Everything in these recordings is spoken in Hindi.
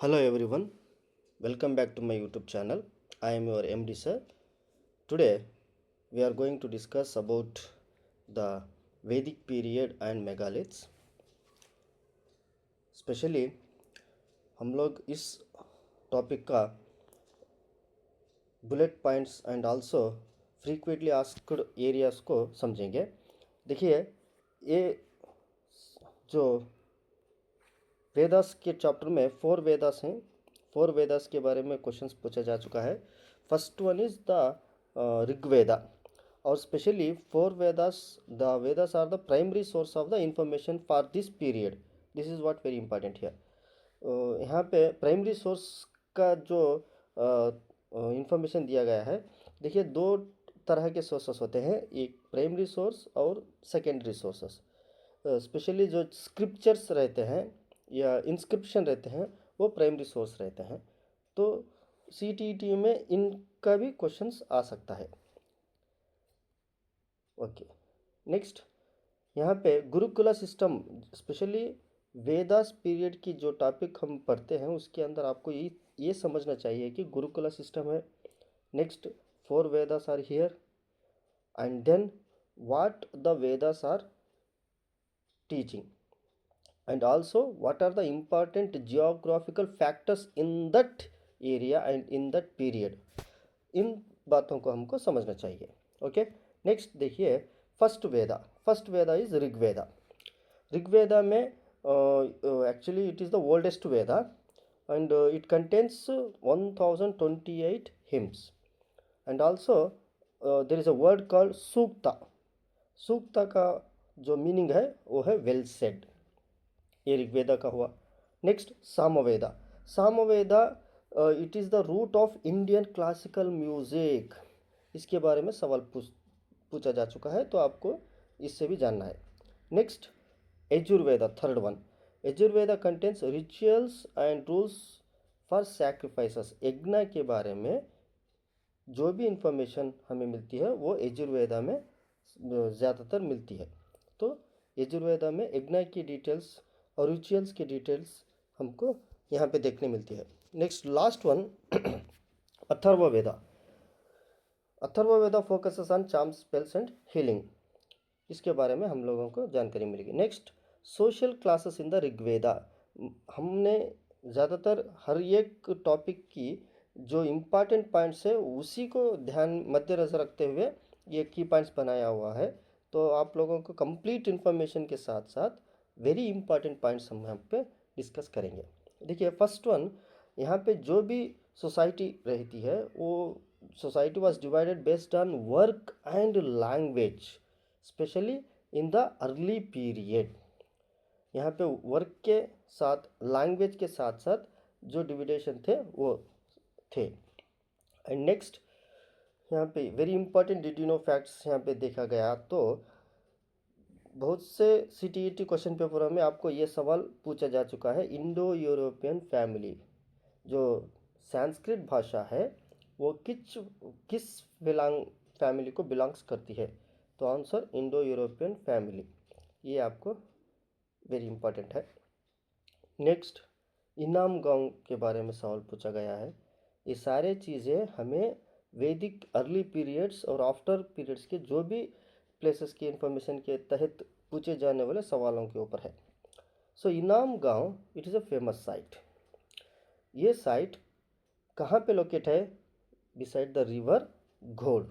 Hello everyone, welcome back to my YouTube channel. I am your MD sir. Today we are going to discuss about the Vedic period and megaliths. Specially हम लोग इस टॉपिक का bullet points and also frequently asked areas को समझेंगे। देखिए, ये जो वेदास के चैप्टर में 4 वेदास हैं। 4 वेदास के बारे में क्वेश्चंस पूछा जा चुका है। First one is the Rigveda, और specially 4 Vedas, the Vedas are the primary source of the information for this period. This is what very important here. यहाँ पे प्राइमरी सोर्स का जो इंफॉर्मेशन दिया गया है, देखिए दो तरह के सोर्सेस होते हैं, एक प्राइमरी सोर्स और सेकेंडरी सोर्सेस। स्पेशली जो स्क्रिप्चर्स रहते हैं या इंस्क्रिप्शन रहते हैं वो प्राइमरी सोर्स रहते हैं। तो CTET में इनका भी क्वेश्चंस आ सकता है। ओके, नेक्स्ट यहाँ पे गुरुकुला सिस्टम, स्पेशली वेदास पीरियड की जो टॉपिक हम पढ़ते हैं उसके अंदर आपको ये समझना चाहिए कि गुरुकुला सिस्टम है। Next 4 Vedas are here and then what the Vedas are teaching and also what are the important geographical factors in that area and in that period। इन बातों को हमको समझना चाहिए। ओके, नेक्स्ट देखिए फर्स्ट वेदा इज ऋग्वेदा। ऋग्वेदा में actually it is the oldest Veda and it contains 1028 hymns and also there is a word called Sukta. Sukta का जो मीनिंग है वो है वेल सेड। ये ऋग्वेदा का हुआ। Next Samaveda. Samaveda it is the root of Indian classical music. इसके बारे में सवाल पूछा जा चुका है, तो आपको इससे भी जानना है। Next Yajurveda, third one. Yajurveda contains rituals and rules for sacrifices. यज्ञ के बारे में जो भी इंफॉर्मेशन हमें मिलती है वो यजुर्वेदा में ज़्यादातर मिलती है। तो यजुर्वेदा में यज्ञ की डिटेल्स और रिचुअल्स की डिटेल्स हमको यहाँ पे देखने मिलती है। Next last one Atharvaveda. Atharvaveda focuses on charms, spells and healing. इसके बारे में हम लोगों को जानकारी मिलेगी। Next social classes in the Rigveda. हमने ज़्यादातर हर एक टॉपिक की जो इम्पॉर्टेंट पॉइंट्स है उसी को ध्यान मद्देनज़र रखते हुए ये की पॉइंट्स बनाया हुआ है। तो आप लोगों को कंप्लीट इन्फॉर्मेशन के साथ साथ वेरी इंपॉर्टेंट पॉइंट्स हम यहाँ पे डिस्कस करेंगे। देखिए फर्स्ट वन, यहाँ पे जो भी सोसाइटी रहती है वो society was divided based on work and language, specially in the early period. यहाँ पे वर्क के साथ लैंग्वेज के साथ साथ जो डिविडेशन थे वो थे। एंड नेक्स्ट यहाँ पे very important did you know facts यहाँ पे देखा गया तो बहुत से CTET क्वेश्चन पेपरों में आपको ये सवाल पूछा जा चुका है, इंडो यूरोपियन फैमिली जो संस्कृत भाषा है वो किस फैमिली को बिलोंग्स करती है। तो आंसर इंडो यूरोपियन फैमिली, ये आपको वेरी इंपॉर्टेंट है। नेक्स्ट इनाम गांव के बारे में सवाल पूछा गया है। ये सारे चीज़ें हमें वैदिक अर्ली पीरियड्स और आफ्टर पीरियड्स के जो भी प्लेसेस की इंफॉर्मेशन के तहत पूछे जाने वाले सवालों के ऊपर है। सो इनाम गांव it is a famous site. ये साइट कहाँ पे लोकेट है? बिसाइड द रिवर घोड़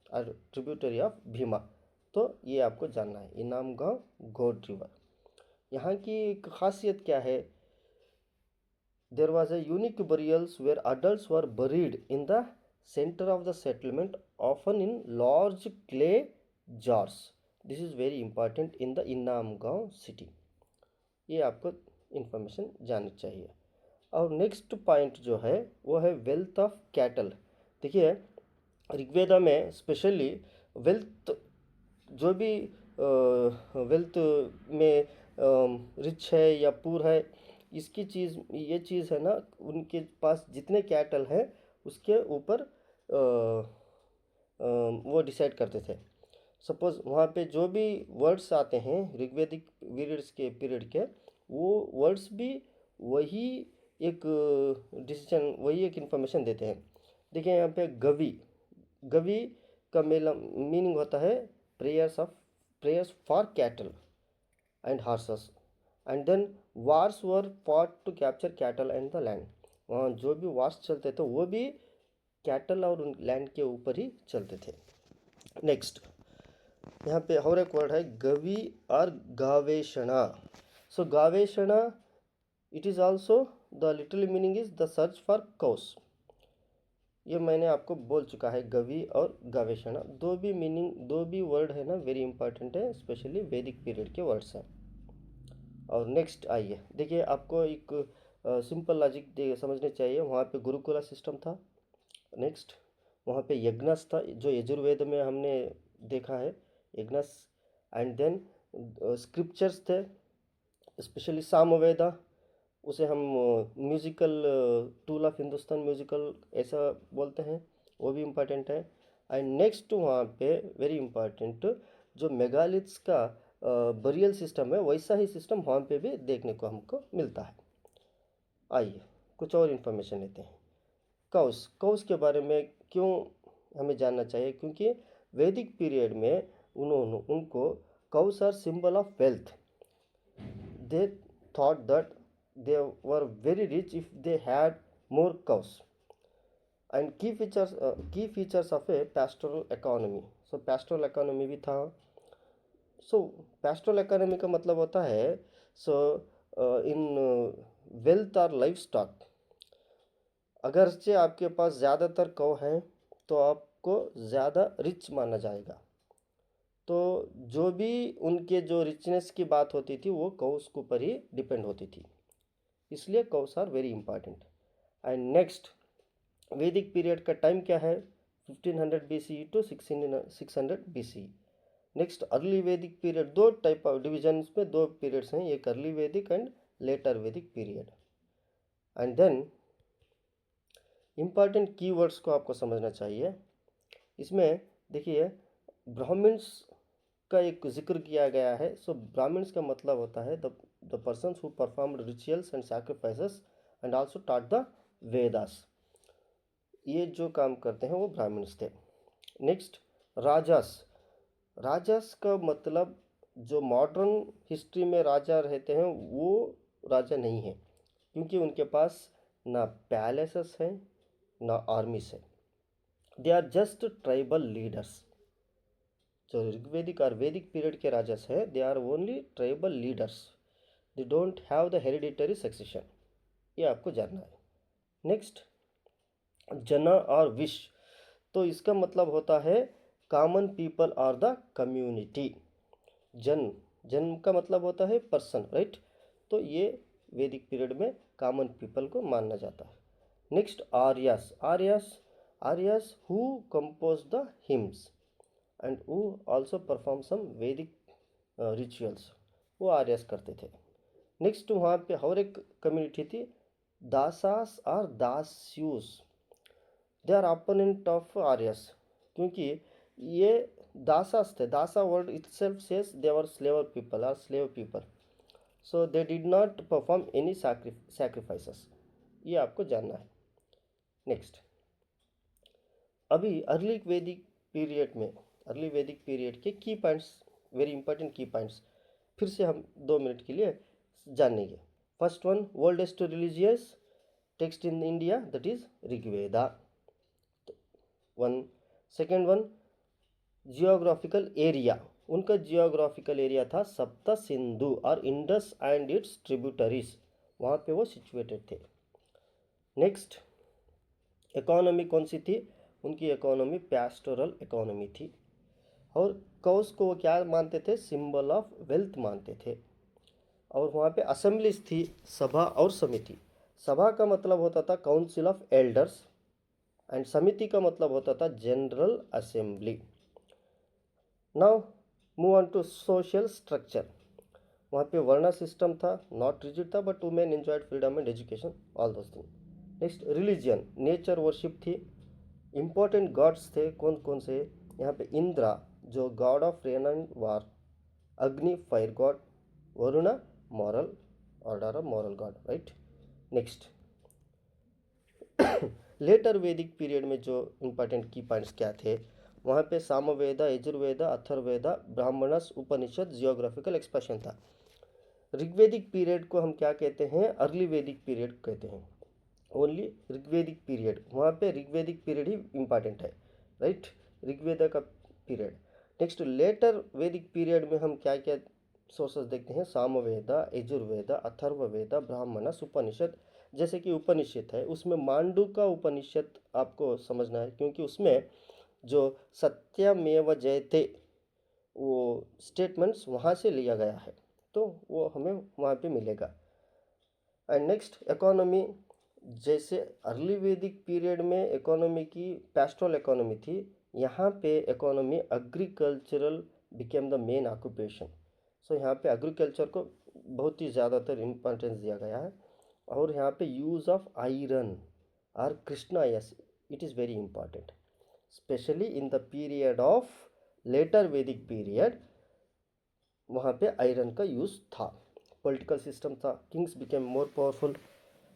और ट्रिब्यूटरी ऑफ भीमा। तो ये आपको जानना है, इनाम गांव घोड़ रिवर। यहाँ की एक खासियत क्या है? There was a unique burials where adults were buried in the center of the settlement, often in large clay jars. This is very important in the Innam Gaon city. ये आपको इंफॉर्मेशन जाननी चाहिए। और नेक्स्ट पॉइंट जो है वो है वेल्थ ऑफ कैटल। देखिए ऋग्वेदा में स्पेशली वेल्थ, जो भी वेल्थ में रिच है या पुअर है, इसकी ये चीज़ है ना, उनके पास जितने कैटल हैं उसके ऊपर वो डिसाइड करते थे। सपोज़ वहाँ पे जो भी वर्ड्स आते हैं ऋग्वेदिक पीरियड्स के वो वर्ड्स भी वही एक डिसीजन, वही एक इन्फॉर्मेशन देते हैं। देखिए यहाँ पे गवी, गवी का मेला मीनिंग होता है prayers for cattle and horses, and then wars were fought to capture cattle and the land. वहाँ जो भी वार्स चलते थे वो भी कैटल और लैंड के ऊपर ही चलते थे। नेक्स्ट यहाँ पे और एक वर्ड है गवी और गावेषणा। सो गावेषणा, it is also the literally meaning is the search for cows. ये मैंने आपको बोल चुका है, गवी और गवेषणा दो भी मीनिंग, दो भी वर्ड है ना, वेरी इंपॉर्टेंट है, स्पेशली वैदिक पीरियड के वर्ड्स हैं। और नेक्स्ट आइए, देखिए आपको एक सिंपल लॉजिक समझने चाहिए। वहाँ पे गुरुकुला सिस्टम था। नेक्स्ट वहाँ पे यज्ञस था, जो यजुर्वेद में हमने देखा है, यज्ञस। एंड देन स्क्रिप्चर्स थे, स्पेशली सामवेदा, उसे हम musical tool of Hindustan musical ऐसा बोलते हैं, वो भी इम्पॉर्टेंट है। एंड नेक्स्ट वहाँ पे वेरी इम्पॉर्टेंट, जो मेगालिथ्स का बरियल सिस्टम है, वैसा ही सिस्टम वहाँ पे भी देखने को हमको मिलता है। आइए कुछ और इन्फॉर्मेशन लेते हैं। कौस, कौस के बारे में क्यों हमें जानना चाहिए? क्योंकि वैदिक पीरियड में उनको cows are symbol of wealth. They thought that they were very rich if they had more cows. And key features of a pastoral economy. So pastoral economy भी था। So pastoral economy का मतलब होता है, so in wealth or livestock, अगरचे आपके पास ज़्यादातर कौ हैं तो आपको ज़्यादा रिच माना जाएगा। तो जो भी उनके जो रिचनेस की बात होती थी वो कौस के ऊपर ही डिपेंड होती थी, इसलिए cows are very important. And next वैदिक पीरियड का टाइम क्या है? 1500 BCE to 600 BCE। Next early वैदिक पीरियड, दो टाइप ऑफ डिविजन्स में दो पीरियड्स हैं, एक अर्ली वैदिक एंड लेटर वैदिक period. And then important keywords को आपको समझना चाहिए। इसमें देखिए ब्राह्मण्स का एक जिक्र किया गया है। सो ब्राह्मण्स का मतलब होता है the persons who performed rituals and sacrifices and also taught the Vedas. ये जो काम करते हैं वो ब्राह्मण्स थे। नेक्स्ट राजास, राजास का मतलब जो मॉडर्न हिस्ट्री में राजा रहते हैं वो राजा नहीं है, क्योंकि उनके पास ना पैलेसेस हैं ना आर्मीज है। They are just tribal leaders. जो ऋग्वेदिक और वैदिक पीरियड के राजास हैं, they are only tribal leaders, they don't have the hereditary succession, ये आपको जानना है। नेक्स्ट जना और विश, तो इसका मतलब होता है कॉमन पीपल और द कम्युनिटी। जन का मतलब होता है पर्सन, राइट? तो ये वैदिक पीरियड में कॉमन पीपल को माना जाता है। Next Aryas, Aryas who compose the hymns and वो also perform some Vedic rituals, वो आर्यस करते थे। नेक्स्ट वहाँ पे और एक कम्युनिटी थी दासास और Dasyus, they are opponent of Aryas, क्योंकि ये दासास थे। Dasa word itself says they were slaver people और slave people, so they did not perform any sacrifices, ये आपको जानना है। नेक्स्ट अभी अर्ली वैदिक पीरियड के की पॉइंट्स, वेरी इंपॉर्टेंट की पॉइंट्स फिर से हम 2 मिनट के लिए जानेंगे। First one, oldest religious text in India, that is Rigveda. Second one, geographical area, उनका जियोग्राफिकल एरिया था सप्त सिंधु और इंडस एंड इट्स ट्रिब्यूटरीज, वहाँ पे वो सिचुएटेड थे। नेक्स्ट इकोनॉमी कौन सी थी? उनकी इकोनॉमी पैस्टोरल इकोनॉमी थी। और कौस को वो क्या मानते थे? सिंबल ऑफ वेल्थ मानते थे। और वहाँ पे असेंबलीज थी, सभा और समिति। सभा का मतलब होता था काउंसिल ऑफ एल्डर्स एंड समिति का मतलब होता था general assembly. Now move on to social structure. वहाँ पे वर्णा सिस्टम था, नॉट रिजिड था, but women enjoyed freedom and education, all those thing. Next religion, nature worship थी। इम्पोर्टेंट गॉड्स थे, कौन कौन से? यहाँ पे इंद्रा जो god of rain and war, Agni fire god, Varuna moral order of moral god, right? Next later वैदिक पीरियड में जो इम्पोर्टेंट की पॉइंट्स क्या थे, वहाँ पे सामवेदा, यजुर्वेदा, अथर्ववेदा, ब्राह्मणस, उपनिषद, जियोग्राफिकल एक्सप्रेशन था। ऋग्वेदिक पीरियड को हम क्या कहते हैं, अर्ली वैदिक पीरियड कहते हैं। ओनली ऋग्वेदिक पीरियड, वहाँ पे ऋग्वेदिक पीरियड ही इम्पॉर्टेंट है, राइट, ऋग्वेद का पीरियड। नेक्स्ट लेटर वैदिक पीरियड में हम क्या क्या सोर्सेस देखते हैं, सामवेदा, यजुर्वेदा, अथर्ववेदा, ब्राह्मणस, उपनिषद। जैसे कि उपनिषद है, उसमें मांडू का उपनिषद आपको समझना है, क्योंकि उसमें जो सत्यमेव जयते वो स्टेटमेंट्स वहाँ से लिया गया है, तो वो हमें वहाँ पे मिलेगा। एंड नेक्स्ट इकोनॉमी, जैसे अर्ली वैदिक पीरियड में इकोनॉमी की पैस्टोरल इकोनॉमी थी, यहाँ पे economy agricultural became the main occupation. So यहाँ पे एग्रीकल्चर को बहुत ही ज़्यादातर इम्पोर्टेंस दिया गया है। और यहाँ पे यूज़ ऑफ आयरन और Krishna, yes, it is very important, specially in the period of later वैदिक पीरियड, वहाँ पे आयरन का यूज़ था। पॉलिटिकल सिस्टम था, kings became more powerful.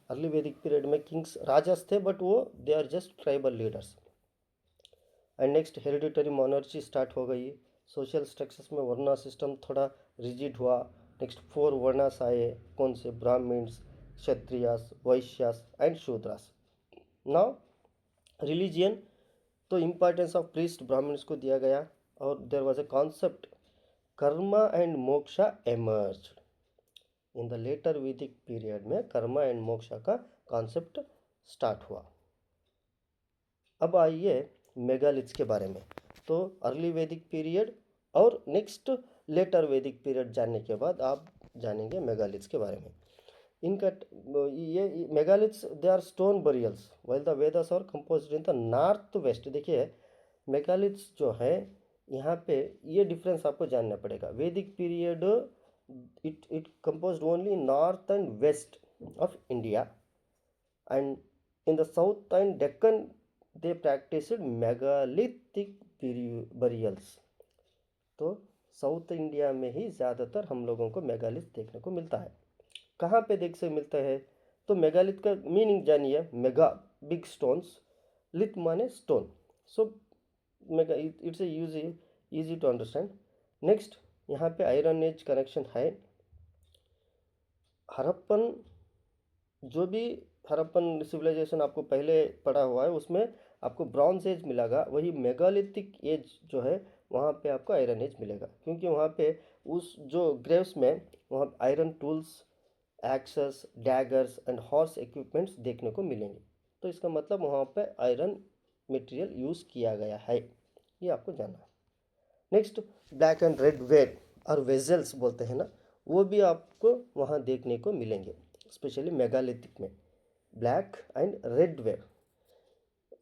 Early वैदिक पीरियड में किंग्स राजास थे, बट वो they are just tribal leaders. And next hereditary monarchy start हो गई। सोशल स्ट्रक्चर्स में वर्णा सिस्टम थोड़ा रिजिड हुआ। नेक्स्ट 4 वर्णास आए, कौन से, Brahmins, Kshatriyas, Vaishyas and Shudras. Now religion, तो इम्पोर्टेंस ऑफ प्रीस्ट ब्राह्मण्स को दिया गया, और there was a concept karma and moksha emerge. In the later वैदिक पीरियड में कर्मा एंड मोक्षा का कॉन्सेप्ट स्टार्ट हुआ। अब आइए मेगालिथ्स के बारे में। तो अर्ली वैदिक पीरियड और नेक्स्ट लेटर वैदिक पीरियड जानने के बाद आप जानेंगे मेगालिथ्स के बारे में। इनका ये megaliths they are stone burials while the Vedas are composed in the north west. देखिए मेगालिथ्स जो है, यहाँ पे ये डिफरेंस आपको जानना पड़ेगा। वैदिक period it composed only north and west of India, and in the south and Deccan they practiced megalithic burials। तो साउथ इंडिया में ही ज़्यादातर हम लोगों को मेगालिथ देखने को मिलता है। कहाँ पे देख से मिलता है, तो मेगालिथ का मीनिंग जानिए, मेगा बिग स्टोन्स, लिथ माने स्टोन। So mega it's easy to understand. Next यहाँ पे आयरन एज कनेक्शन है। हड़प्पन, जो भी हड़प्पन सिविलाइजेशन आपको पहले पढ़ा हुआ है, उसमें आपको ब्रॉन्ज एज मिलेगा, वही मेगालिथिक एज जो है वहाँ पे आपको आयरन एज मिलेगा, क्योंकि वहाँ पे उस जो ग्रेव्स में वहाँ iron tools, axes, daggers and horse equipments देखने को मिलेंगे। तो इसका मतलब वहाँ पे आयरन मटेरियल यूज़ किया गया है, ये आपको जानना है। Next black and red ware और वेजल्स बोलते हैं ना, वो भी आपको वहाँ देखने को मिलेंगे, स्पेशली मेगालिथिक में ब्लैक एंड रेड वेयर।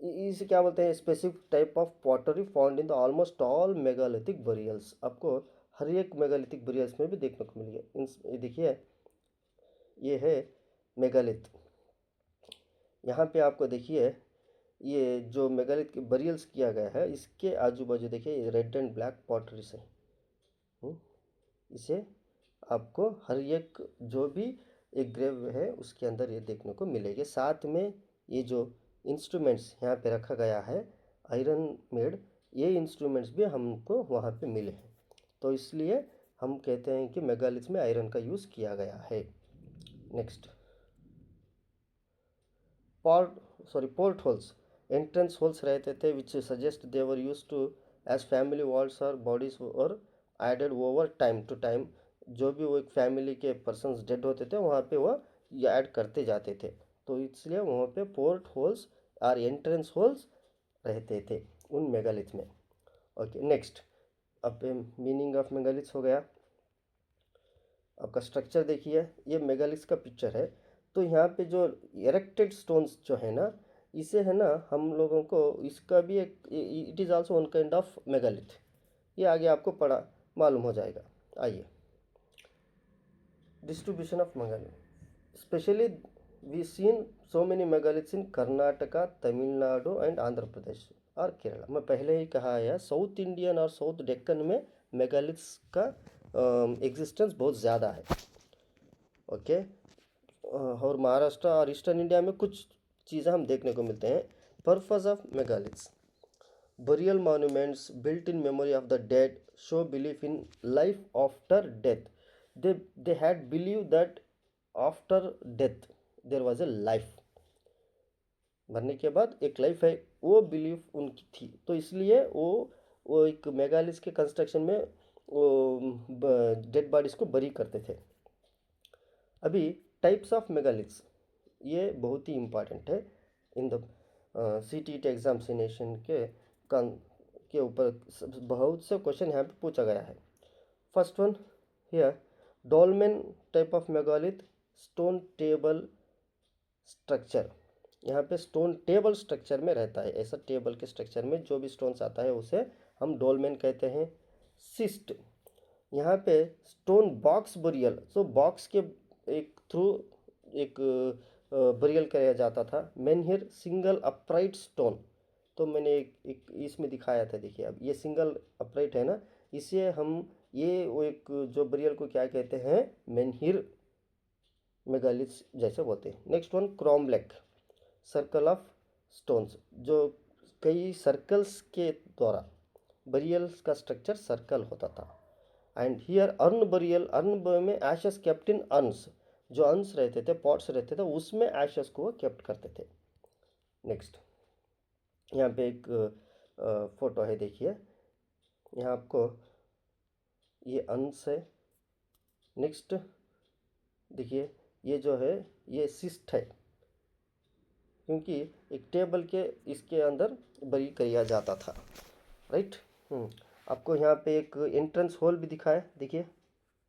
इसे क्या बोलते हैं, specific type of pottery found in the almost all megalithic burials. आपको हर एक मेगालिथिक बरियल्स में भी देखने को मिलेंगे। ये देखिए, ये है मेगालिथ। यहाँ पे आपको देखिए, ये जो मेगालिथ के बरियल्स किया गया है, इसके आजू बाजू देखिए रेड एंड ब्लैक पॉटरीज है। इसे आपको हर एक जो भी एक ग्रेव है उसके अंदर ये देखने को मिलेगी। साथ में ये जो इंस्ट्रूमेंट्स यहाँ पे रखा गया है आयरन मेड, ये इंस्ट्रूमेंट्स भी हमको वहाँ पे मिले हैं, तो इसलिए हम कहते हैं कि मेगालिथ में आयरन का यूज़ किया गया है। Next port holes, entrance holes रहते थे, which suggest they were use to as family walls और बॉडीज और added over time to time. जो भी वो एक फैमिली के पर्सन्स डेड होते थे, वहाँ पे वो ऐड करते जाते थे, तो इसलिए वहाँ पे पोर्ट होल्स और एंट्रेंस होल्स रहते थे उन मेगालिथ में। ओके, नेक्स्ट अब मीनिंग ऑफ मेगालिथ्स हो गया। आपका स्ट्रक्चर देखिए, ये मेगालिथ्स का पिक्चर है। तो यहाँ पे जो इरेक्टेड स्टोन्स जो है ना, इसे है ना हम लोगों को इसका भी एक, it is also one kind of megalith. ये आगे आपको पढ़ा मालूम हो जाएगा। आइए, distribution of megalith, specially we seen so many megaliths in Karnataka, Tamil Nadu and Andhra Pradesh और केरला। मैं पहले ही कहा है, साउथ इंडियन और साउथ डेक्कन में मेगालिथ्स का एग्जिस्टेंस बहुत ज़्यादा है। ओके, और महाराष्ट्र और ईस्टर्न इंडिया में कुछ चीज़ें हम देखने को मिलते हैं। Purpose of megaliths, burial monuments built in memory of the dead show belief in life after death. They had believed that after death there was a life, मरने के बाद एक लाइफ है, वो बिलीफ उनकी थी। तो इसलिए वो एक मेगालिस के कंस्ट्रक्शन में वो डेड बॉडीज को बरी करते थे। अभी टाइप्स ऑफ मेगालिथ्स, ये बहुत ही इम्पॉर्टेंट है इन द CTET एग्जामिनेशन के ऊपर बहुत से क्वेश्चन यहाँ पे पूछा गया है। First one here, dolmen type of megalith, stone table structure. यहाँ पे स्टोन टेबल स्ट्रक्चर में रहता है, ऐसा टेबल के स्ट्रक्चर में जो भी स्टोन्स आता है उसे हम डोलमेन कहते हैं। सिस्ट, यहाँ पे स्टोन बॉक्स बरियल, सो बॉक्स के एक थ्रू एक बरियल किया जाता था। मेनहिर सिंगल अपराइट स्टोन, तो मैंने एक इसमें दिखाया था, देखिए अब ये सिंगल अपराइट है ना, इसे हम ये वो एक जो बरियल को क्या कहते हैं, मेनहिर मेगालिथ्स जैसे बोलते हैं। Next one cromlech, circle of stones, जो कई सर्कल्स के द्वारा बरियल्स का स्ट्रक्चर सर्कल होता था। And here earn burial, earn में एशेस केप्ट इन अर्न्स, जो अर्न्स रहते थे, पॉट्स रहते थे, उसमें एशेस को वो केप्ट करते थे। नेक्स्ट यहाँ पे एक फोटो है, देखिए यहाँ आपको ये अर्न्स है। नेक्स्ट देखिए ये जो है ये सिस्ट है, क्योंकि एक टेबल के इसके अंदर बरी किया जाता था, राइट। आपको यहाँ पे एक एंट्रेंस होल भी दिखा है, देखिए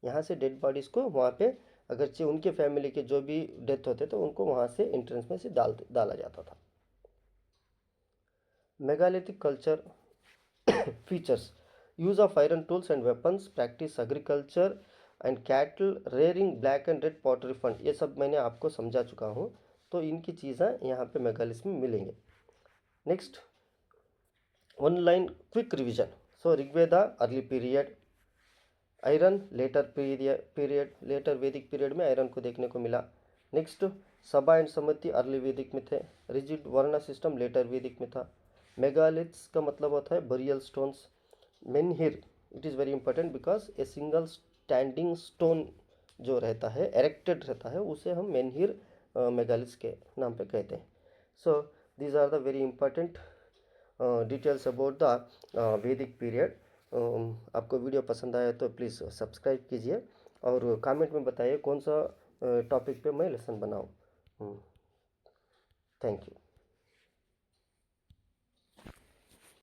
यहाँ से डेड बॉडीज़ को वहाँ पे अगरचे उनके फैमिली के जो भी डेथ होते थे उनको वहाँ से एंट्रेंस में से डाला जाता था। Megalithic culture features, use of iron tools and weapons, practice agriculture and cattle rearing, black and red pottery fund, ये सब मैंने आपको समझा चुका हूँ, तो इनकी चीज़ें यहाँ पे मेगालिथ में मिलेंगे। Next one line quick revision, so Rigveda early period, iron later period, later वैदिक पीरियड में आयरन को देखने को मिला। नेक्स्ट सभा एंड सम्मति अर्ली वैदिक में थे। रिजिड वर्ण सिस्टम लेटर वैदिक में था। मेगालिथ्स का मतलब होता है burial stones. मेनहिर, it is very important because a single standing stone जो रहता है, एरेक्टेड रहता है, उसे हम मेनहिर मेगालिथ्स के नाम पे कहते हैं। So these are the very important details about the Vedic period. आपको वीडियो पसंद आया तो प्लीज़ सब्सक्राइब कीजिए और कमेंट में बताइए कौन सा टॉपिक पे मैं लेसन बनाऊँ। Thank you.